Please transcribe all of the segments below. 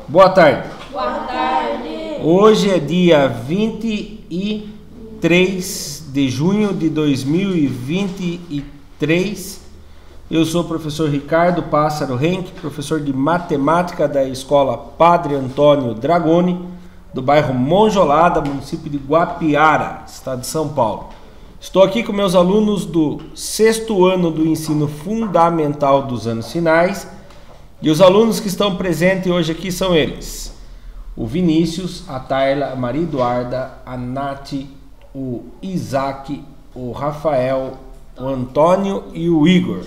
Boa tarde. Boa tarde. Hoje é dia 23 de junho de 2023. Eu sou o professor Ricardo Pássaro Henck, professor de matemática da escola Padre Antônio Dragoni, do bairro Monjolada, município de Guapiara, estado de São Paulo. Estou aqui com meus alunos do 6º ano do ensino fundamental dos anos finais. E os alunos que estão presentes hoje aqui são eles: o Vinícius, a Tayla, a Maria Eduarda, a Nath, o Isaac, o Rafael, o Antônio e o Igor.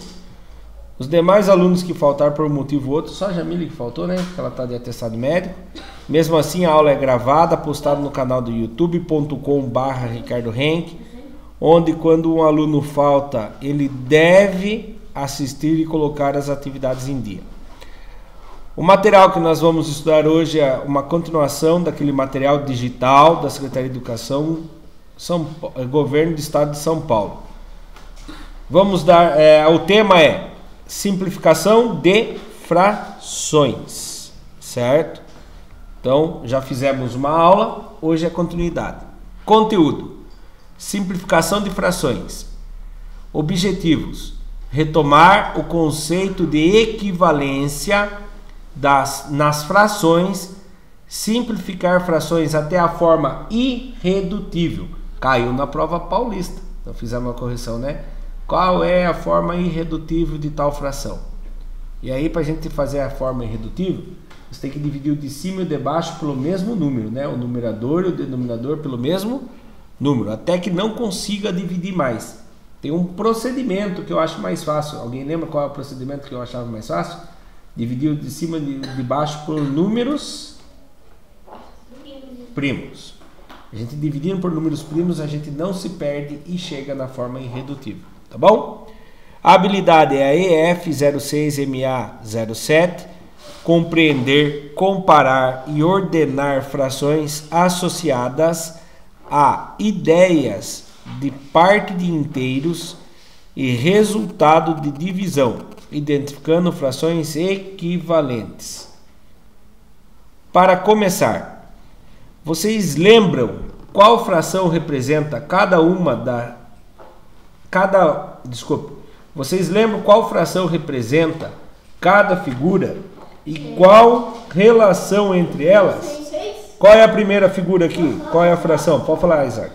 Os demais alunos que faltaram por um motivo ou outro, só a Jamile que faltou, né? Porque ela está de atestado médico. Mesmo assim, a aula é gravada, postada no canal do youtube.com/Ricardo Henck, onde quando um aluno falta, ele deve assistir e colocar as atividades em dia. O material que nós vamos estudar hoje é uma continuação daquele material digital da Secretaria de Educação, Governo do Estado de São Paulo. Vamos dar, o tema é simplificação de frações, certo? Então, já fizemos uma aula, hoje é continuidade. Conteúdo: simplificação de frações. Objetivos: retomar o conceito de equivalência nas frações, simplificar frações até a forma irredutível. Caiu na prova paulista, então fizemos uma correção, né? Qual é a forma irredutível de tal fração? E aí, para a gente fazer a forma irredutível, você tem que dividir o de cima e o de baixo pelo mesmo número, né? O numerador e o denominador pelo mesmo número, até que não consiga dividir mais. Tem um procedimento que eu acho mais fácil. Alguém lembra qual é o procedimento que eu achava mais fácil? Dividir o de cima e de baixo por números primos. A gente dividindo por números primos, a gente não se perde e chega na forma irredutível, tá bom? A habilidade é a EF06MA07, compreender, comparar e ordenar frações associadas a ideias de parte de inteiros e resultado de divisão, identificando frações equivalentes. Para começar, vocês lembram qual fração representa Vocês lembram qual fração representa cada figura e qual relação entre elas? Qual é a primeira figura aqui? Qual é a fração? Pode falar, Isaac.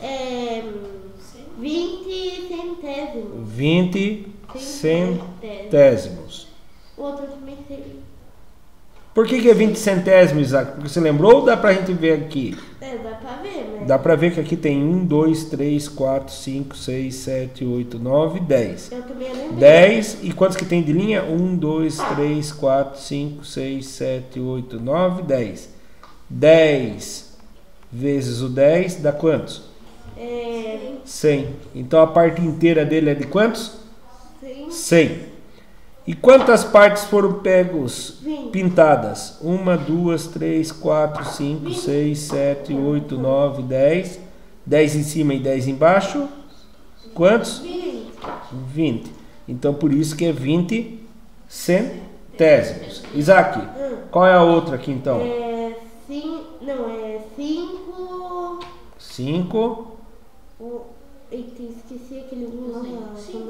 20 centésimos. 20 centésimos. O outro também tem. Por que é 20 centésimos, Isaac? Porque você lembrou ou dá pra gente ver aqui? Dá pra ver, né? Dá pra ver que aqui tem 1, 2, 3, 4, 5, 6, 7, 8, 9, 10. Eu também lembrei. 10. E quantos que tem de linha? 1, 2, 3, 4, 5, 6, 7, 8, 9, 10. 10 vezes o 10 dá quantos? 100. Então a parte inteira dele é de quantos? 100. E quantas partes foram pintadas? 1, 2, 3, 4, 5, 6, 7, 8, 9, 10. 10 em cima e 10 embaixo. Quantos? 20. Então por isso que é 20 centésimos. Isaac, qual é a outra aqui então? 5. Eita, esqueci aquele lá. 5.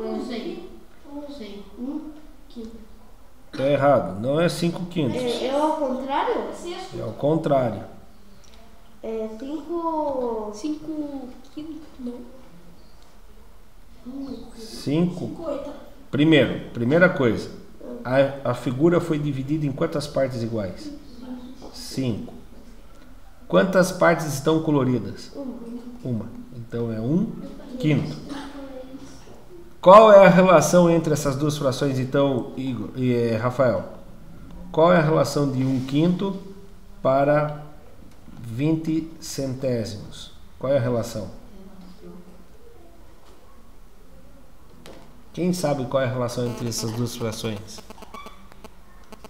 Tá errado, não é 5 quintos. É ao contrário? É ao contrário. 5 quintos, não. 5. Primeira coisa, a figura foi dividida em quantas partes iguais? 5. Quantas partes estão coloridas? Uma. Então é 1 quinto. Qual é a relação entre essas duas frações, então, Igor e Rafael? Qual é a relação de 1 quinto para 20 centésimos? Qual é a relação? Quem sabe qual é a relação entre essas duas frações?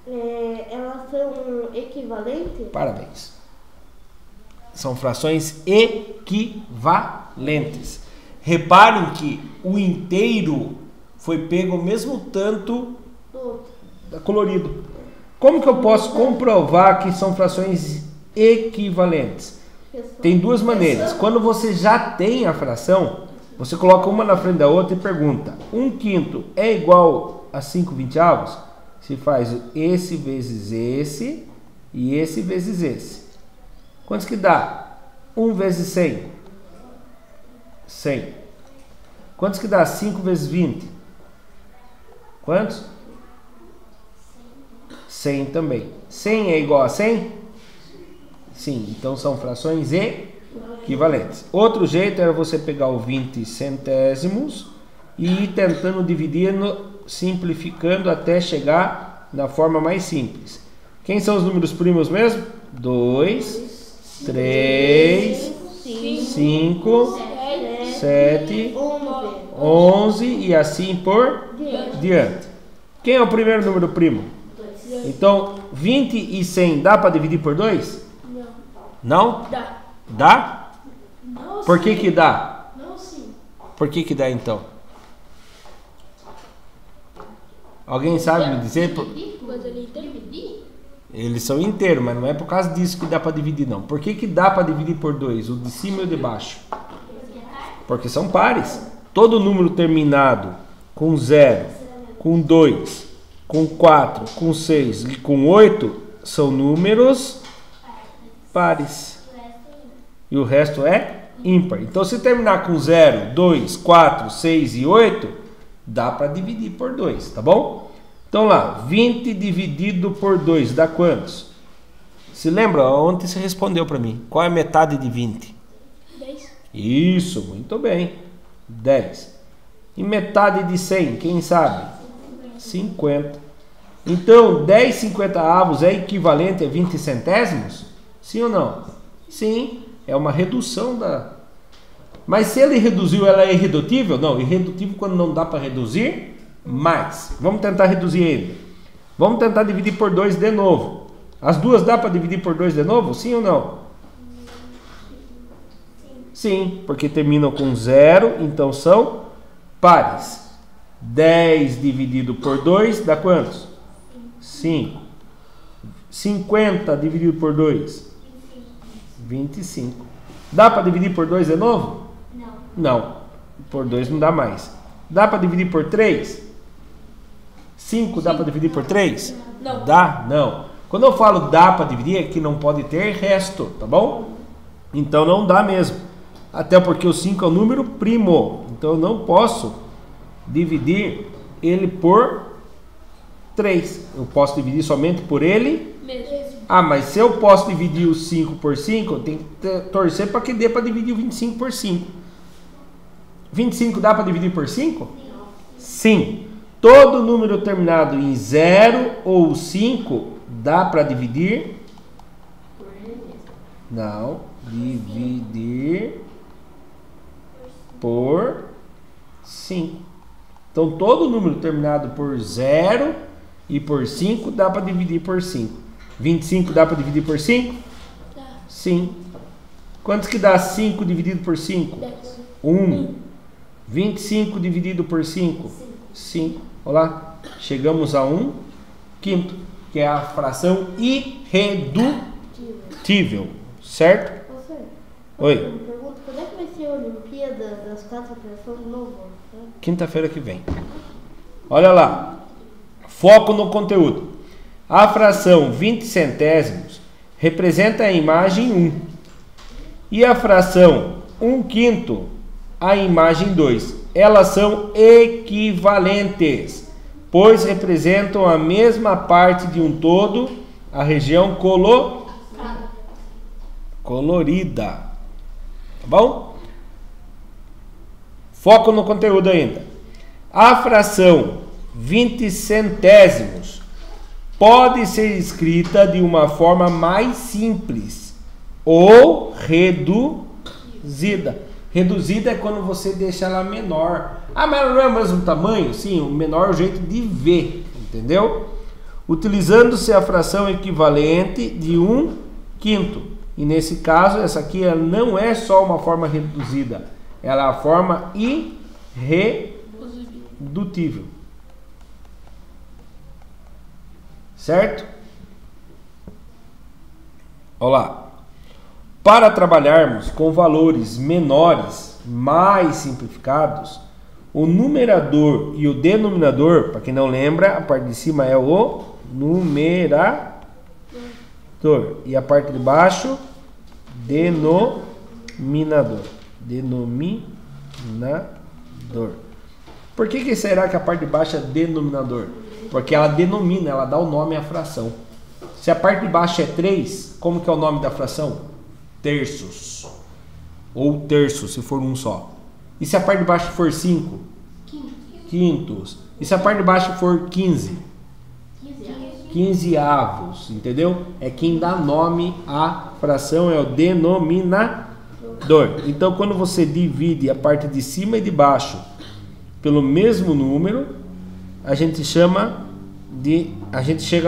Elas são equivalentes? Parabéns. São frações equivalentes. Reparem que o inteiro foi pego o mesmo tanto colorido. Como que eu posso comprovar que são frações equivalentes? Tem duas maneiras. Quando você já tem a fração, você coloca uma na frente da outra e pergunta: 1/5 é igual a 5/20? Se faz esse vezes esse e esse vezes esse. Quantos que dá? 1 vezes 100? 100. Quantos que dá 5 vezes 20? Quantos? 100 também. 100 é igual a 100? Sim, então são frações equivalentes. Outro jeito era você pegar o 20 centésimos e ir tentando dividir, simplificando até chegar na forma mais simples. Quem são os números primos mesmo? 2, 3, 5, 7, 11 e assim por diante. Quem é o primeiro número primo? Então, 20 e 100 dá para dividir por 2? Não? Dá. Dá? Não, Por que que dá? Não, sim. Por que que dá então? Alguém sabe me dizer? Dividir? Eles são inteiros, mas não é por causa disso que dá para dividir não. Por que que dá para dividir por 2? O de cima e o de baixo? Porque são pares. Todo número terminado com 0, com 2, com 4, com 6 e com 8 são números pares. E o resto é ímpar. Então, se terminar com 0, 2, 4, 6 e 8, dá para dividir por 2, tá bom? Então lá, 20 dividido por 2 dá quantos? Se lembra? Ontem você respondeu para mim. Qual é a metade de 20? 10. Isso, muito bem. 10. E metade de 100, quem sabe? 50. Então, 10 50avos é equivalente a 20 centésimos? Sim ou não? Sim, é uma redução da... Mas se ele reduziu, ela é irredutível? Não, irredutível quando não dá para reduzir mais. Vamos tentar reduzir ainda. Vamos tentar dividir por 2 de novo. As duas dá para dividir por 2 de novo? Sim ou não? Sim, porque terminam com 0, então são pares. 10 dividido por 2 dá quantos? 5. 50 dividido por 2? 25. Dá para dividir por 2 de novo? Não. Por 2 não dá mais. Dá para dividir por 3? 5 dá para dividir por 3? Não. Dá? Não. Quando eu falo dá para dividir é que não pode ter resto, tá bom? Então não dá mesmo. Até porque o 5 é um número primo. Então eu não posso dividir ele por 3. Eu posso dividir somente por ele Mesmo. Ah, mas se eu posso dividir o 5 por 5, eu tenho que torcer para que dê para dividir o 25 por 5. 25 dá para dividir por 5? Sim. Todo número terminado em 0 ou 5 dá para dividir? Não. Dividir por 5. Então, todo número terminado por 0 e por 5 dá para dividir por 5. 25 dá para dividir por 5? Dá. Sim. Quantos que dá 5 dividido por 5? 10. 1. 25 dividido por 5? 5. Olha lá. Chegamos a 1/5, que é a fração irredutível. Certo? Professor, Oi. eu me pergunto, quando é que vai ser a Olimpíada das 4 frações de novo? Quinta-feira que vem. Olha lá. Foco no conteúdo. A fração 20 centésimos representa a imagem 1. E a fração 1/5, a imagem 2. Elas são equivalentes, pois representam a mesma parte de um todo, a região colorida. Tá bom? Foco no conteúdo ainda. A fração 20 centésimos pode ser escrita de uma forma mais simples ou reduzida. Reduzida é quando você deixa ela menor. Ah, mas ela não é o mesmo tamanho? Sim, o menor é o jeito de ver, entendeu? Utilizando-se a fração equivalente de 1/5. E nesse caso, essa aqui ela não é só uma forma reduzida, ela é a forma irredutível. Certo? Olha lá. Para trabalharmos com valores menores, mais simplificados, o numerador e o denominador, para quem não lembra, a parte de cima é o numerador e a parte de baixo, denominador. Por que será que a parte de baixo é denominador? Porque ela denomina, ela dá o nome à fração. Se a parte de baixo é 3, como que é o nome da fração? Terços. Ou terço, se for um só. E se a parte de baixo for 5? Quintos. E se a parte de baixo for 15? 15 avos. Entendeu? É quem dá nome à fração, é o denominador. Então, quando você divide a parte de cima e de baixo pelo mesmo número, a gente chega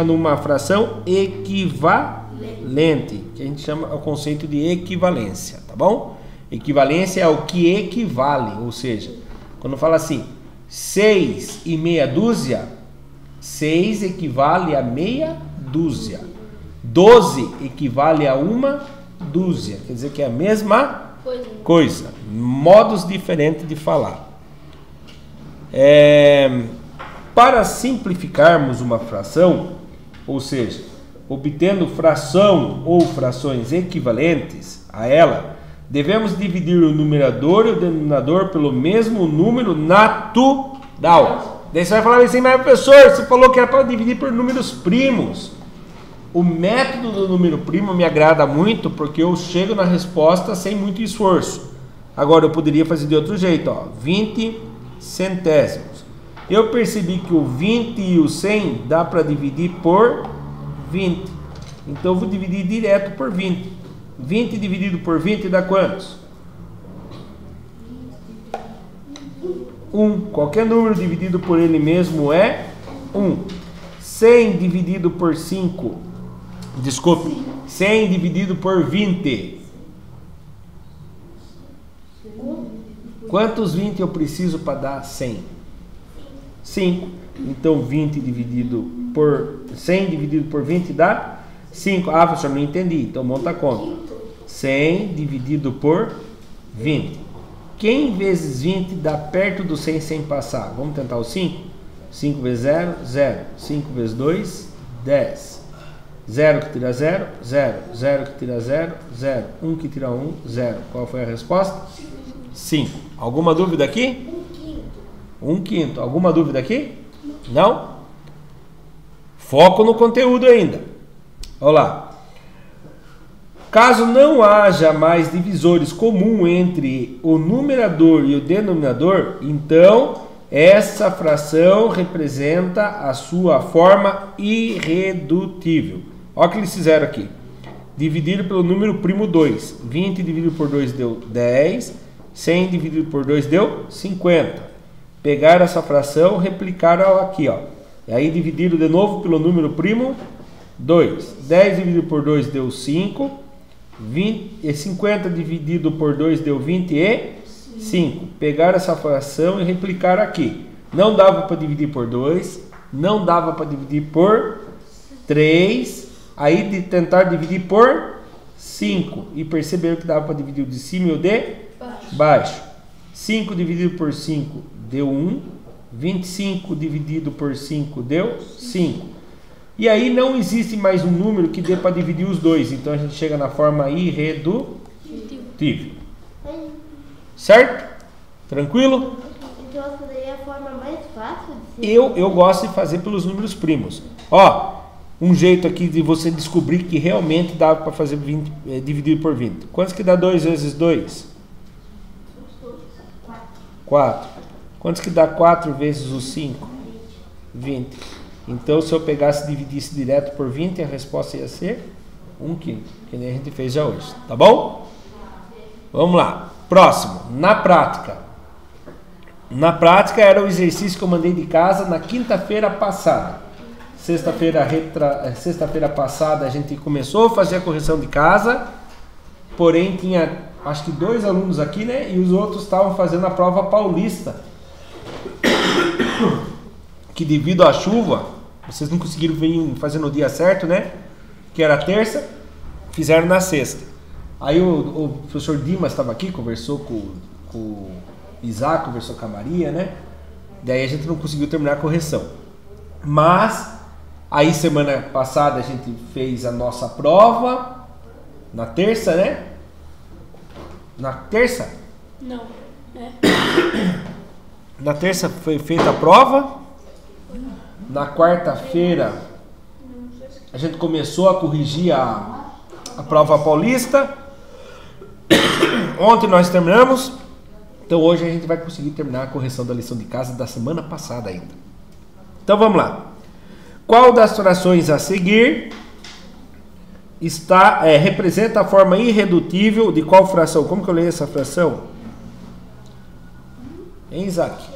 numa fração equivalente, que a gente chama o conceito de equivalência, tá bom? Equivalência é o que equivale, ou seja, quando fala assim, 6 e meia dúzia, 6 equivale a meia dúzia, 12 equivale a uma dúzia, quer dizer que é a mesma coisa, modos diferentes de falar. Para simplificarmos uma fração, ou seja, obtendo fração ou frações equivalentes a ela, devemos dividir o numerador e o denominador pelo mesmo número natural. Daí você vai falar assim, mas professor, você falou que era para dividir por números primos. O método do número primo me agrada muito porque eu chego na resposta sem muito esforço. Agora eu poderia fazer de outro jeito, ó, 20 centésimos. Eu percebi que o 20 e o 100 dá para dividir por 20. Então eu vou dividir direto por 20. 20 dividido por 20 dá quantos? 1. Qualquer número dividido por ele mesmo é 1. 100 dividido por 5. Desculpe. 100 dividido por 20. Quantos 20 eu preciso para dar 100? 5. Então 20 dividido por 100 dividido por 20 dá 5. Ah, professor, não entendi. Então monta a conta. 100 dividido por 20. Quem vezes 20 dá perto do 100 sem passar? Vamos tentar o 5? 5 vezes 0, 0. 5 vezes 2, 10. 0 que tira 0, 0. 0 que tira 0, 0. 1 que tira 1, 0. Qual foi a resposta? 5. Alguma dúvida aqui? 1/5. Alguma dúvida aqui? Não? Foco no conteúdo ainda. Olha lá. Caso não haja mais divisores comuns entre o numerador e o denominador, então essa fração representa a sua forma irredutível. Olha o que eles fizeram aqui. Dividido pelo número primo 2. 20 dividido por 2 deu 10. 100 dividido por 2 deu 50. Pegaram essa fração, replicaram aqui, ó. E aí dividiram de novo pelo número primo 2. 10 dividido por 2 deu 5. 50 dividido por 2 deu 25. Pegaram essa fração e replicaram aqui. Não dava para dividir por 2. Não dava para dividir por 3. Aí de tentar dividir por 5. E perceberam que dava para dividir o de cima e o de baixo. 5 dividido por 5 deu 1. 25 dividido por 5 deu 5. E aí não existe mais um número que dê para dividir os dois. Então a gente chega na forma irredutível. Certo? Tranquilo? Então essa daí é a forma mais fácil de ser. Eu gosto de fazer pelos números primos. Ó, um jeito aqui de você descobrir que realmente dá para fazer 20, dividido por 20. Quantos que dá 2 vezes 2? 4. Quantos que dá 4 vezes o 5? 20. Então, se eu pegasse e dividisse direto por 20, a resposta ia ser 1/5, que nem a gente fez já hoje. Tá bom? Vamos lá. Próximo. Na prática. Na prática era o exercício que eu mandei de casa na quinta-feira passada. Sexta-feira passada a gente começou a fazer a correção de casa, porém tinha acho que 2 alunos aqui, né? E os outros estavam fazendo a prova paulista. Que devido à chuva, vocês não conseguiram vir fazer no dia certo, né? Que era terça. fizeram na sexta. Aí o professor Dimas estava aqui, conversou com o Isaac, conversou com a Maria, né? Daí a gente não conseguiu terminar a correção. Mas, aí semana passada a gente fez a nossa prova, na terça, né? Na terça? Não. Na terça foi feita a prova. Na quarta-feira a gente começou a corrigir a prova paulista. Ontem nós terminamos. Então hoje a gente vai conseguir terminar a correção da lição de casa da semana passada ainda. Então vamos lá. Qual das frações a seguir representa a forma irredutível de qual fração? Como que eu leio essa fração? Hein, Isaac?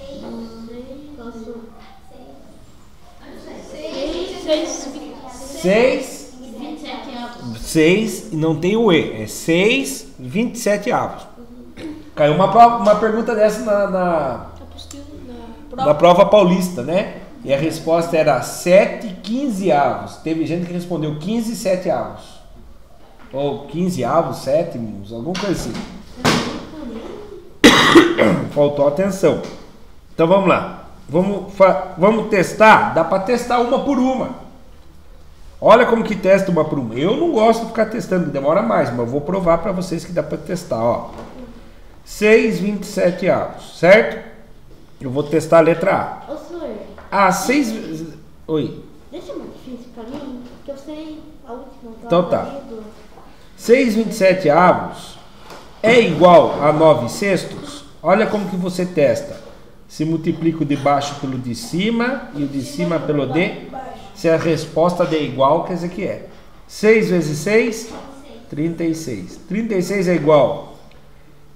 6 e não tem o E. É 6, 27 avos. Caiu uma pergunta dessa na prova paulista, né? E a resposta era 7, 15 avos. Teve gente que respondeu 15, 7 avos. Ou 15 avos, sétimos, alguma coisa assim. Faltou atenção. Então vamos lá. Vamos testar? Dá para testar uma por uma. Olha como que testa uma por uma. Eu não gosto de ficar testando, demora mais, mas eu vou provar para vocês que dá para testar. Ó. 6, 27 avos, certo? Eu vou testar a letra A. Ô, senhor. Ah, 6... Oi. Deixa mais difícil pra mim, porque eu sei a última. Então tá. 6, 27 avos é igual a 9 sextos? Olha como que você testa. Se multiplica o de baixo pelo de cima e o de cima pelo de... Se a resposta der igual, quer dizer que é. 6 vezes 6, 36. 36 é igual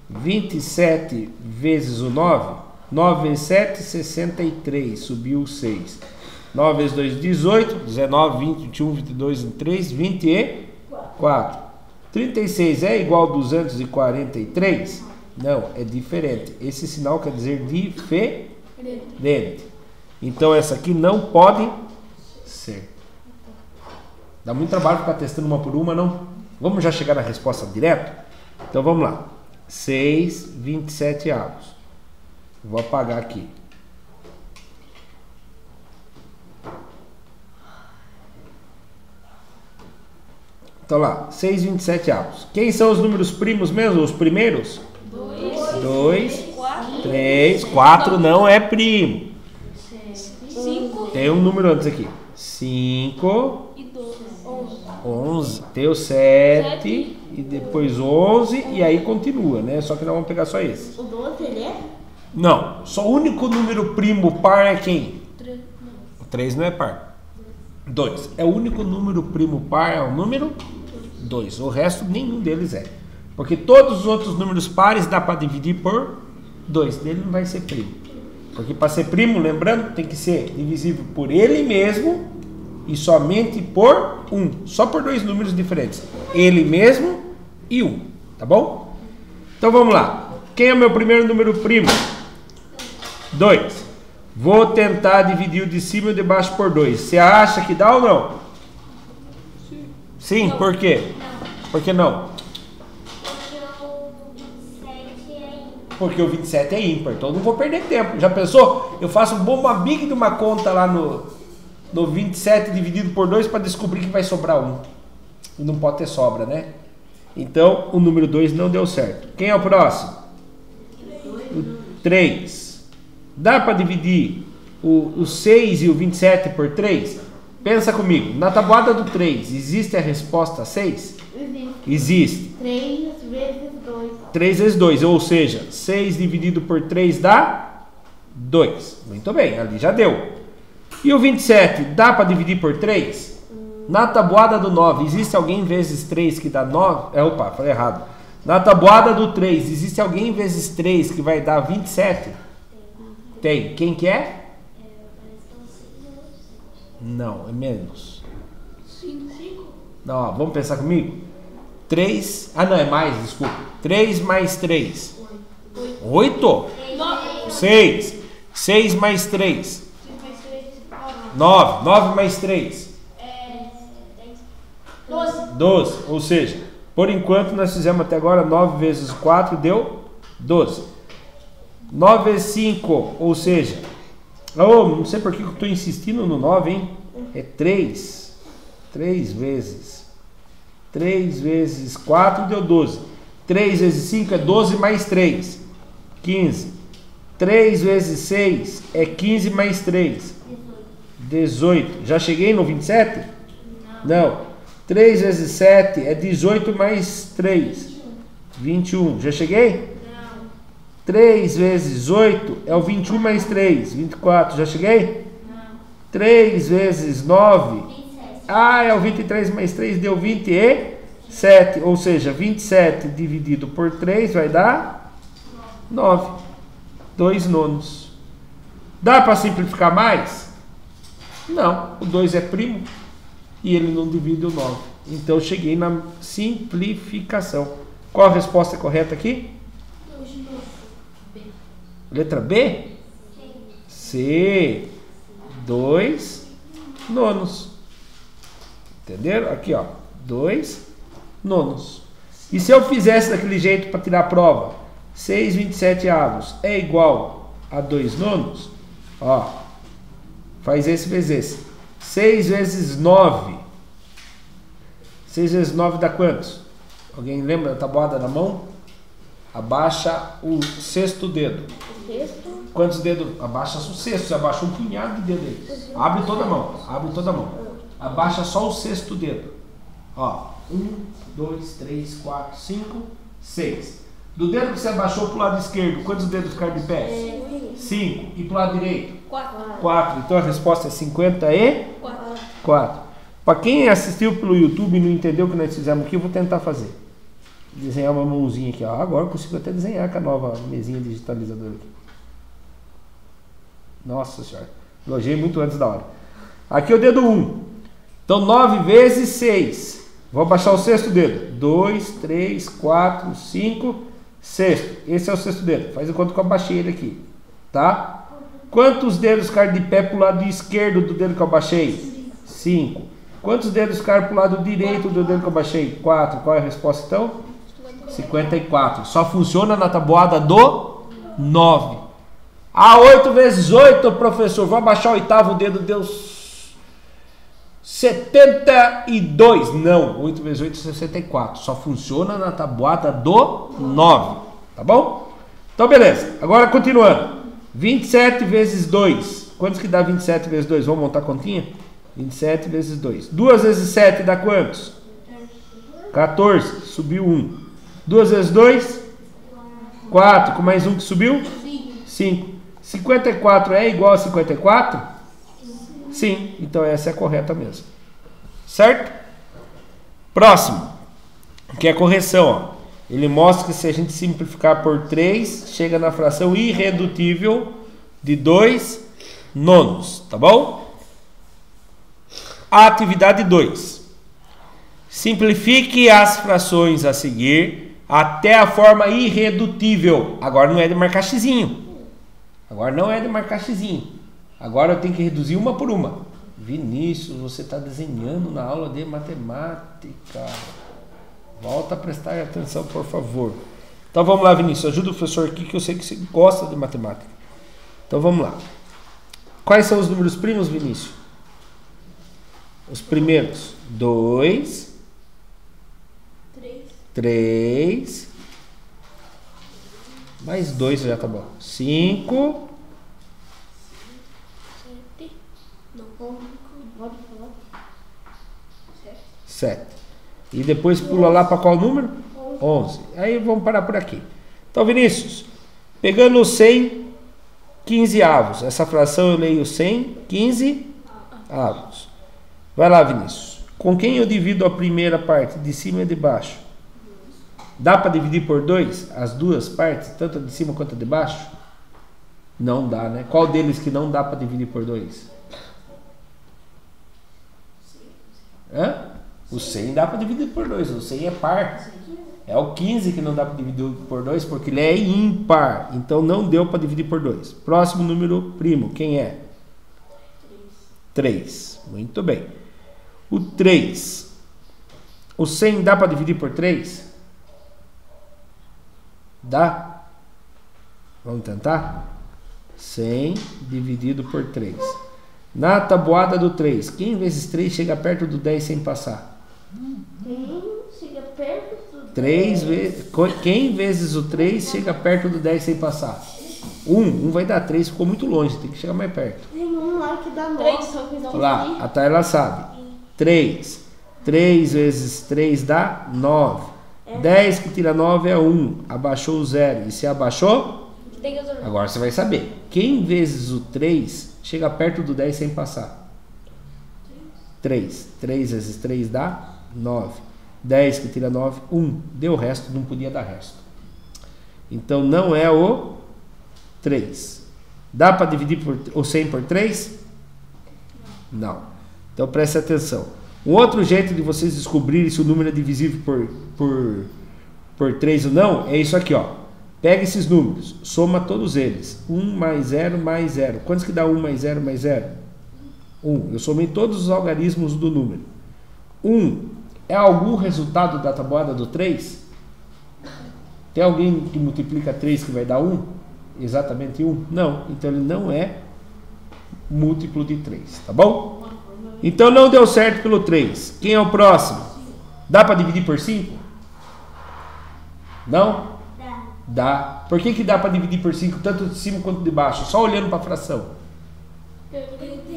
27 vezes o 9. 9 vezes 7, 63. Subiu 6. 9 vezes 2, 18. 19, 20, 21, 22, 23, 24. 36 é igual a 243? Não, é diferente. Esse sinal quer dizer diferente. Então essa aqui não pode ser. Dá muito trabalho ficar testando uma por uma, não? Vamos já chegar na resposta direto? Então vamos lá. 6, 27 avos. Vou apagar aqui. Então lá, 6, 27 avos. Quem são os números primos mesmo? Os primeiros? 2, 3, 4 não é primo. 5 Tem um número antes aqui. 5 e 12. 11. Tem o 7 e depois 11 e aí continua, né? Só que nós vamos pegar só esse. O 12 ele é? Não, só o único número primo par é quem? 3. O 3 não é par. 2. É o único número primo par, é o número 2. O resto nenhum deles é. Porque todos os outros números pares dá para dividir por 2. Dele não vai ser primo. Porque para ser primo, lembrando, tem que ser divisível por ele mesmo e somente por 1. Só por 2 números diferentes. Ele mesmo e 1. Tá bom? Então vamos lá. Quem é o meu primeiro número primo? 2. Vou tentar dividir o de cima e o de baixo por 2. Você acha que dá ou não? Sim, por quê? Por que não? Porque o 27 é ímpar, então eu não vou perder tempo. Já pensou? Eu faço uma big de uma conta lá no 27 dividido por 2 para descobrir que vai sobrar 1. E não pode ter sobra, né? Então o número 2 não deu certo. Quem é o próximo? O 3. Dá para dividir o 6 e o 27 por 3? Pensa comigo. Na tabuada do 3, existe a resposta 6? Existe. 3 vezes 2. 3 vezes 2, ou seja, 6 dividido por 3 dá 2. Muito bem, ali já deu. E o 27, dá para dividir por 3? Na tabuada do 9, existe alguém vezes 3 que dá 9? Opa, falei errado. Na tabuada do 3, existe alguém vezes 3 que vai dar 27? Tem. Quem que é? Não, é menos. 5. Não, ó, vamos pensar comigo? 3, não, é mais, desculpa. 3 mais 3. 8? 6. 6 mais 3. 9. 9 mais 3. 12. 12. Ou seja, por enquanto nós fizemos até agora 9 vezes 4 deu 12. 9 vezes 5, ou seja, não sei por que eu estou insistindo no 9, hein? É 3. 3 vezes. 3 vezes 4 deu 12. 3 vezes 5 é 12 mais 3. 15. 3 vezes 6 é 15 mais 3. 18. Já cheguei no 27? Não. 3 vezes 7 é 18 mais 3. 21. Já cheguei? Não. 3 vezes 8 é o 21 mais 3. 24. Já cheguei? Não. 3 vezes 9. 27. É o 23 mais 3 deu 27. Ou seja, 27 dividido por 3 vai dar 9. 2 nonos. Dá para simplificar mais? Não. O 2 é primo e ele não divide o 9. Então eu cheguei na simplificação. Qual a resposta correta aqui? 2 nonos. B. Letra B? C. 2 nonos. Entenderam? Aqui, ó. 2 nonos. E se eu fizesse daquele jeito para tirar a prova? 6 27avos é igual a 2 nonos? Ó. Faz esse vezes esse. 6 vezes 9. 6 vezes 9 dá quantos? Alguém lembra da tabuada na mão? Abaixa o sexto dedo. Sexto. Quantos dedos? Abaixa o sexto. Você abaixa um punhado de dedo aí. Abre toda a mão. Abre toda a mão. Abaixa só o sexto dedo. Ó. 1, 2, 3, 4, 5, 6. Do dedo que você abaixou pro lado esquerdo, quantos dedos ficaram de pé? 5. E pro lado direito? 4. Então a resposta é 54. Para quem assistiu pelo YouTube e não entendeu o que nós fizemos aqui, eu vou tentar fazer. Desenhar uma mãozinha aqui. Ó. Agora eu consigo até desenhar com a nova mesinha digitalizadora aqui. Nossa senhora. Elogiei muito antes da hora. Aqui é o dedo 1. Então 9 vezes 6. Vou abaixar o sexto dedo. 2, 3, 4, 5, sexto. Esse é o sexto dedo. Faz de conta que eu abaixei ele aqui. Tá? Quantos dedos ficaram de pé para o lado esquerdo do dedo que eu abaixei? 5. Quantos dedos ficaram para o lado direito do dedo que eu abaixei? 4. Qual é a resposta então? 54. Só funciona na tabuada do 9. 8 vezes 8, professor. Vou abaixar o oitavo dedo, deu 72. Não, 8 vezes 8 é 64. Só funciona na tabuada do 9. Tá bom? Então, beleza. Agora, continuando. 27 vezes 2. Quantos que dá 27 vezes 2? Vamos montar a continha? 27 vezes 2. 2 vezes 7 dá quantos? 14. Subiu 1. 2 vezes 2? 4. Com mais um que subiu? 5. 54 é igual a 54? Sim. Então essa é a correta mesmo. Certo? Próximo. Que é a correção. Ó. Ele mostra que se a gente simplificar por 3, chega na fração irredutível de 2 nonos. Tá bom? A atividade 2. Simplifique as frações a seguir até a forma irredutível. Agora não é de marcar xizinho. Agora não é de marcar xizinho. Agora eu tenho que reduzir uma por uma. Vinícius, você está desenhando na aula de matemática. Volta a prestar atenção, por favor. Então vamos lá, Vinícius. Ajuda o professor aqui que eu sei que você gosta de matemática. Então vamos lá. Quais são os números primos, Vinícius? Os primeiros. 2. 3. Mais 2 já tá bom. 5. 7. E depois pula lá para qual número? 11. Aí vamos parar por aqui. Então, Vinícius, pegando 100 15avos. Essa fração eu leio 100 15avos. Vai lá, Vinícius. Com quem eu divido a primeira parte? De cima e de baixo? Dá para dividir por 2 as duas partes, tanto a de cima quanto a de baixo? Não dá, né? Qual deles que não dá para dividir por 2? O 100 dá para dividir por 2. O 100 é par. É o 15 que não dá para dividir por 2 porque ele é ímpar. Então não deu para dividir por 2. Próximo número primo. Quem é? 3. Muito bem. O 3. O 100 dá para dividir por 3? Dá? Vamos tentar? 100 dividido por 3. Na tabuada do 3, quem vezes 3 chega perto do 10 sem passar? Quem chega perto do 3 vezes. Quem vezes o 3 chega perto do 10 sem passar? 1 vai dar 3, ficou muito longe, tem que chegar mais perto. Tem um lá que dá 9. 3, só fiz Lá, a Tayla sabe. 3. 3 vezes 3 dá 9. 10 que tira 9 é 1. Abaixou o 0. E se abaixou? Tem que resolver. Agora você vai saber. Quem vezes o 3 chega perto do 10 sem passar? 3. 3 vezes 3 dá 9. 10 que tira 9, 1. Deu o resto, não podia dar resto. Então não é o 3. Dá para dividir o 100 por 3? Não. Então preste atenção. Um outro jeito de vocês descobrirem se o número é divisível por 3 ou não é isso aqui, ó. Pega esses números, soma todos eles. 1 mais 0 mais 0. Quantos que dá 1 mais 0 mais 0? 1. Eu somei todos os algarismos do número. 1 é algum resultado da tabuada do 3? Tem alguém que multiplica 3 que vai dar 1? Exatamente 1? Não. Então ele não é múltiplo de 3, tá bom? Então não deu certo pelo 3. Quem é o próximo? Dá para dividir por 5? Não? Dá. Por que dá para dividir por 5, tanto de cima quanto de baixo? Só olhando para a fração. Tem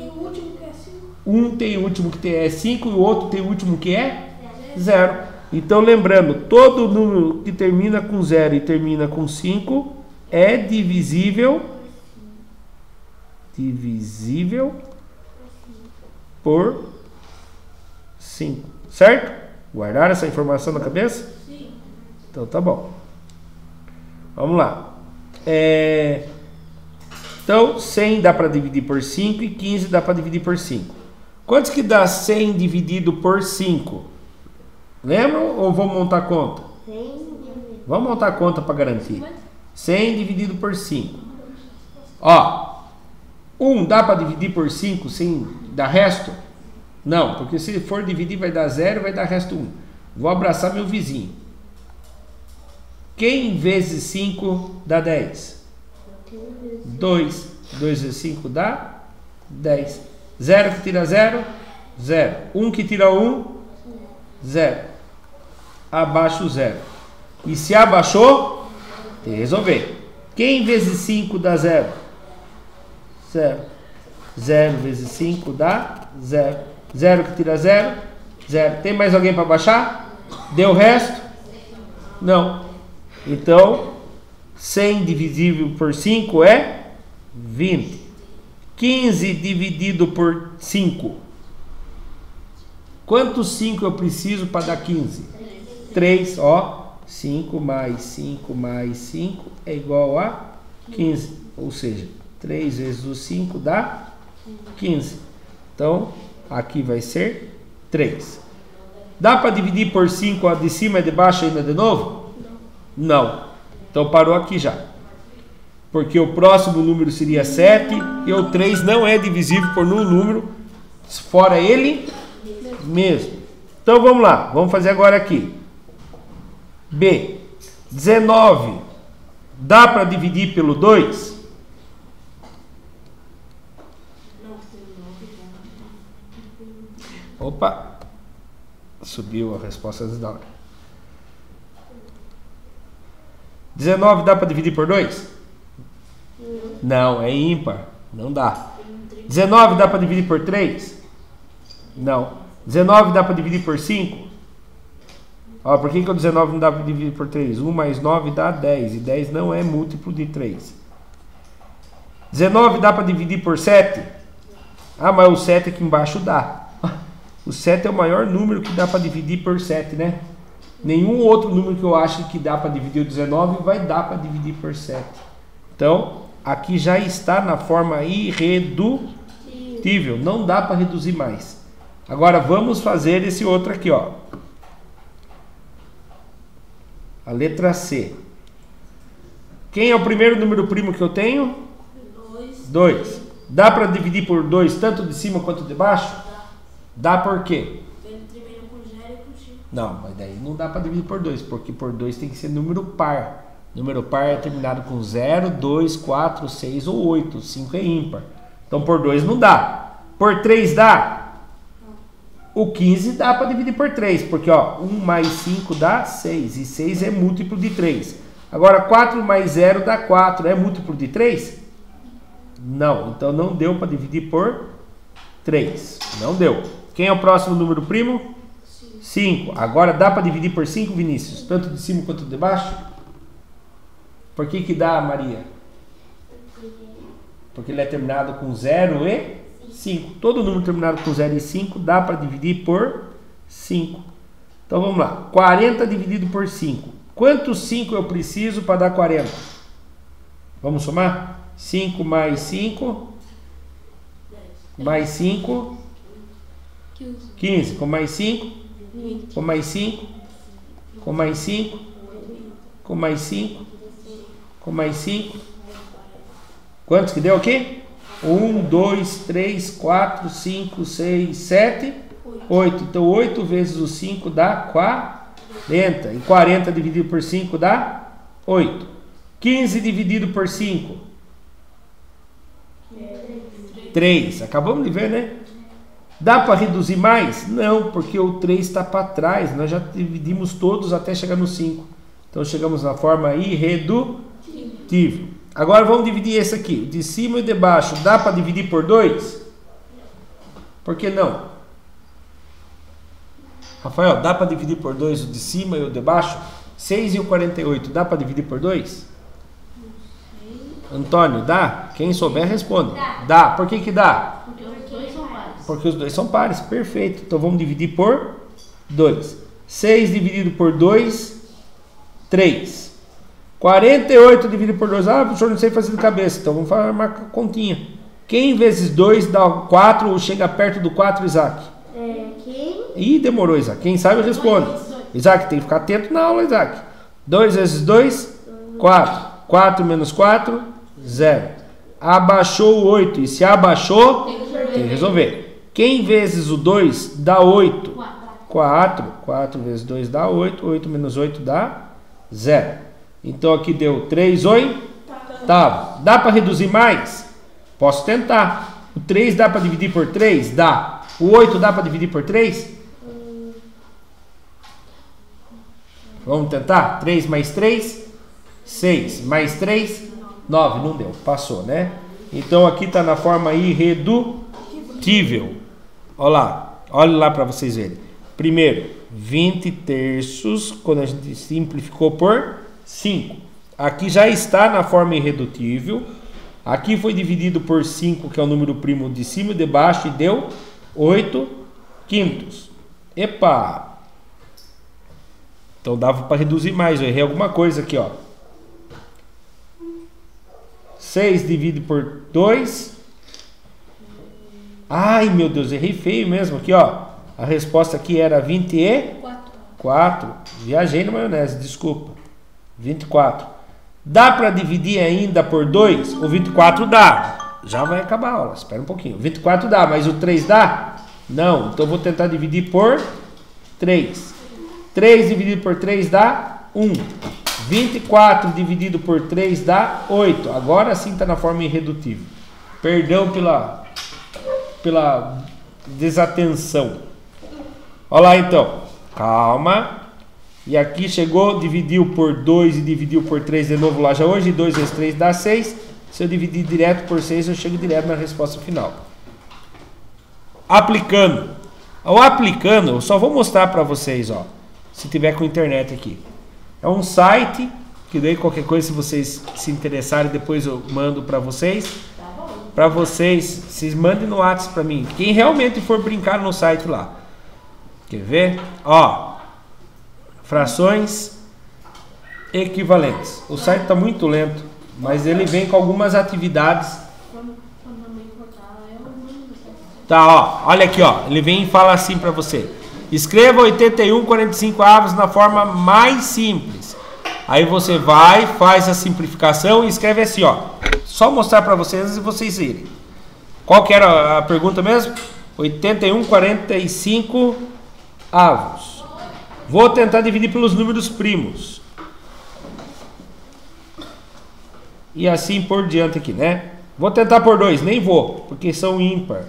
o último que é 5. Um tem o último que é 5 e o outro tem o último que é 0. Então lembrando, todo número que termina com 0 e termina com 5 é divisível por 5, certo? Guardar essa informação na cabeça? Sim. Então tá bom. Vamos lá. Então 100 dá para dividir por 5 e 15 dá para dividir por 5. Quantos que dá 100 dividido por 5? Lembram ou vamos montar a conta? 100. Vamos montar a conta para garantir. 100 dividido por 5. Ó, 1 dá para dividir por 5 sem dar resto? Não, porque se for dividir vai dar 0 e vai dar resto 1. Vou abraçar meu vizinho. Quem vezes 5 dá 10? 2. 2 vezes 5 dá 10. 0 que tira 0? 0. 1 que tira 1? 0. Abaixo o 0. E se abaixou, tem que resolver. Quem vezes 5 dá 0? 0. 0 vezes 5 dá 0. 0 que tira 0? 0. Tem mais alguém para baixar? Deu o resto? Não. Então, 100 divisível por 5 é 20. 15 dividido por 5. Quantos 5 eu preciso para dar 15? 3, ó. 5 mais 5 mais 5 é igual a 15. Ou seja, 3 vezes o 5 dá 15. Então, aqui vai ser 3. Dá para dividir por 5 a de cima e de baixo ainda de novo? Não. Então parou aqui já. Porque o próximo número seria 7 e o 3 não é divisível por nenhum número fora ele mesmo. Então vamos lá. Vamos fazer agora aqui. B. 19. Dá para dividir pelo 2? Opa. Subiu a resposta antes da hora. 19 dá para dividir por 2? Não, é ímpar. Não dá. 19 dá para dividir por 3? Não. 19 dá para dividir por 5? Ó, por que o 19 não dá para dividir por 3? 1 mais 9 dá 10. E 10 não é múltiplo de 3. 19 dá para dividir por 7? Ah, mas o 7 aqui embaixo dá. O 7 é o maior número que dá para dividir por 7, né? Nenhum outro número que eu acho que dá para dividir o 19 vai dar para dividir por 7. Então, aqui já está na forma irredutível. Não dá para reduzir mais. Agora, vamos fazer esse outro aqui, ó. A letra C. Quem é o primeiro número primo que eu tenho? 2. Dá para dividir por 2 tanto de cima quanto de baixo? Dá por quê? Não, mas daí não dá para dividir por 2, porque por 2 tem que ser número par. Número par é terminado com 0, 2, 4, 6 ou 8. 5 é ímpar. Então por 2 não dá. Por 3 dá? O 15 dá para dividir por 3, porque ó, 1 mais 5 dá 6, e 6 é múltiplo de 3. Agora 4 mais 0 dá 4, é múltiplo de 3? Não, então não deu para dividir por 3. Não deu. Quem é o próximo número primo? 5. Agora dá para dividir por 5, Vinícius? Tanto de cima quanto de baixo? Por que dá, Maria? Porque ele é terminado com 0 e 5. Todo número terminado com 0 e 5 dá para dividir por 5. Então vamos lá. 40 dividido por 5. Quantos 5 eu preciso para dar 40? Vamos somar? 5 mais 5. Mais 5. 15. Com mais 5. Com mais 5. Com mais 5. Com mais 5. Com mais 5. Quantos que deu aqui? 1, 2, 3, 4, 5, 6, 7, 8. Então 8 vezes o 5 dá 40. E 40 dividido por 5 dá 8. 15 dividido por 5. 3. Acabamos de ver, né? Dá para reduzir mais? Não, porque o 3 está para trás. Nós já dividimos todos até chegar no 5. Então chegamos na forma irredutível. Agora vamos dividir esse aqui. O de cima e o de baixo. Dá para dividir por 2? Por que não? Rafael, dá para dividir por 2 o de cima e o de baixo? 6 e o 48. Dá para dividir por 2? Antônio, dá? Quem souber responde. Dá. Por que dá? Porque os dois são pares. Porque os dois são pares. Perfeito. Então vamos dividir por 2. 6 dividido por 2, 3. 48 dividido por 2. Ah, professor, não sei fazer de cabeça. Então vamos fazer uma continha. Quem vezes 2 dá 4 ou chega perto do 4, Isaac? Quem? Ih, demorou, Isaac. Quem sabe responde. Isaac, tem que ficar atento na aula, Isaac. 2 vezes 2, 4. 4 menos 4, 0. Abaixou o 8. E se abaixou, tem que resolver. Quem vezes o 2 dá 8? 4. 4 vezes 2 dá 8. 8 menos 8 dá 0. Então aqui deu 3 oitavos. Dá para reduzir mais? Posso tentar. O 3 dá para dividir por 3? Dá. O 8 dá para dividir por 3? Vamos tentar? 3 mais 3, 6. Mais 3, 9. Não deu. Passou, né? Então aqui está na forma irredutível. Olha lá para vocês verem. Primeiro, 20 terços, quando a gente simplificou por 5. Aqui já está na forma irredutível. Aqui foi dividido por 5, que é o número primo de cima e de baixo, e deu 8 quintos. Epa! Então dava para reduzir mais. Eu errei alguma coisa aqui, ó. 6 dividido por 2. Ai, meu Deus, errei feio mesmo aqui, ó. A resposta aqui era 24. Viajei na maionese, desculpa. 24. Dá para dividir ainda por 2? O 24 dá. Já vai acabar a aula, espera um pouquinho. O 24 dá, mas o 3 dá? Não, então eu vou tentar dividir por 3. 3 dividido por 3 dá 1. 24 dividido por 3 dá 8. Agora sim está na forma irredutível. Perdão pela desatenção. Olha lá então. Calma. E aqui chegou, dividiu por 2 e dividiu por 3 de novo lá já hoje. 2 vezes 3 dá 6. Se eu dividir direto por 6, eu chego direto na resposta final. Aplicando. Ao aplicando, eu só vou mostrar para vocês, ó. Se tiver com internet aqui. É um site, que daí qualquer coisa, se vocês se interessarem, depois eu mando para vocês. Para vocês mandem no WhatsApp para mim. Quem realmente for brincar no site lá. Quer ver? Ó. Frações equivalentes. O site está muito lento, mas ele vem com algumas atividades. Tá, ó. Olha aqui, ó. Ele vem e fala assim para você. Escreva 81/45 avos na forma mais simples. Aí você vai, faz a simplificação e escreve assim, ó. Só mostrar para vocês antes de vocês irem. Qual que era a pergunta mesmo? 81/45 avos. Vou tentar dividir pelos números primos. E assim por diante aqui, né? Vou tentar por 2, nem vou, porque são ímpar.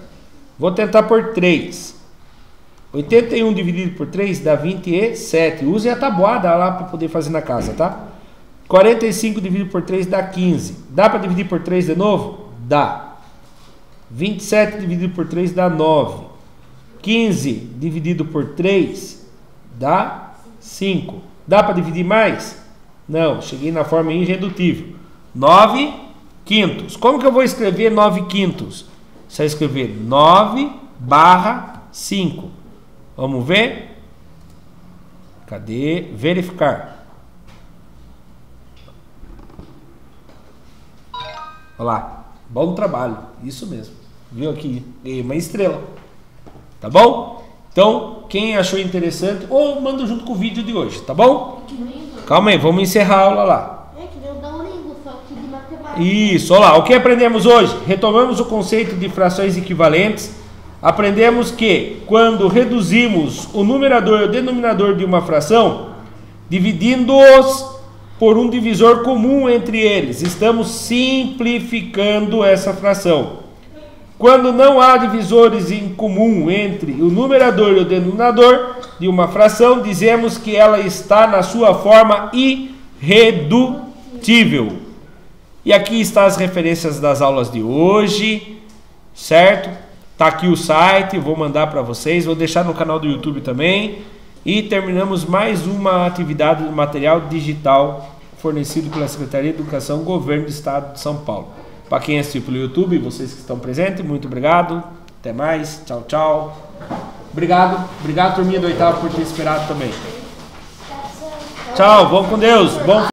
Vou tentar por 3. 81 dividido por 3 dá 27. Use a tabuada lá para poder fazer na casa, tá? 45 dividido por 3 dá 15. Dá para dividir por 3 de novo? Dá. 27 dividido por 3 dá 9. 15 dividido por 3 dá 5. Dá para dividir mais? Não, cheguei na forma irredutível. 9 quintos. Como que eu vou escrever 9 quintos? Você vai escrever 9/5. Vamos ver? Cadê? Verificar. Olha lá. Bom trabalho. Isso mesmo. Viu aqui? Ganhei uma estrela. Tá bom? Então, quem achou interessante, ou manda junto com o vídeo de hoje, tá bom? Calma aí, vamos encerrar a aula lá. Isso, olha lá, o que aprendemos hoje? Retomamos o conceito de frações equivalentes. Aprendemos que quando reduzimos o numerador e o denominador de uma fração, dividindo-os por um divisor comum entre eles, estamos simplificando essa fração. Quando não há divisores em comum entre o numerador e o denominador de uma fração, dizemos que ela está na sua forma irredutível. E aqui estão as referências das aulas de hoje, certo? Tá aqui o site, vou mandar para vocês, vou deixar no canal do YouTube também. E terminamos mais uma atividade do material digital fornecido pela Secretaria de Educação, Governo do Estado de São Paulo. Para quem assistiu pelo YouTube, vocês que estão presentes, muito obrigado. Até mais, tchau, tchau. Obrigado, turminha do 8º por ter esperado também. Tchau, vamos com Deus. Bom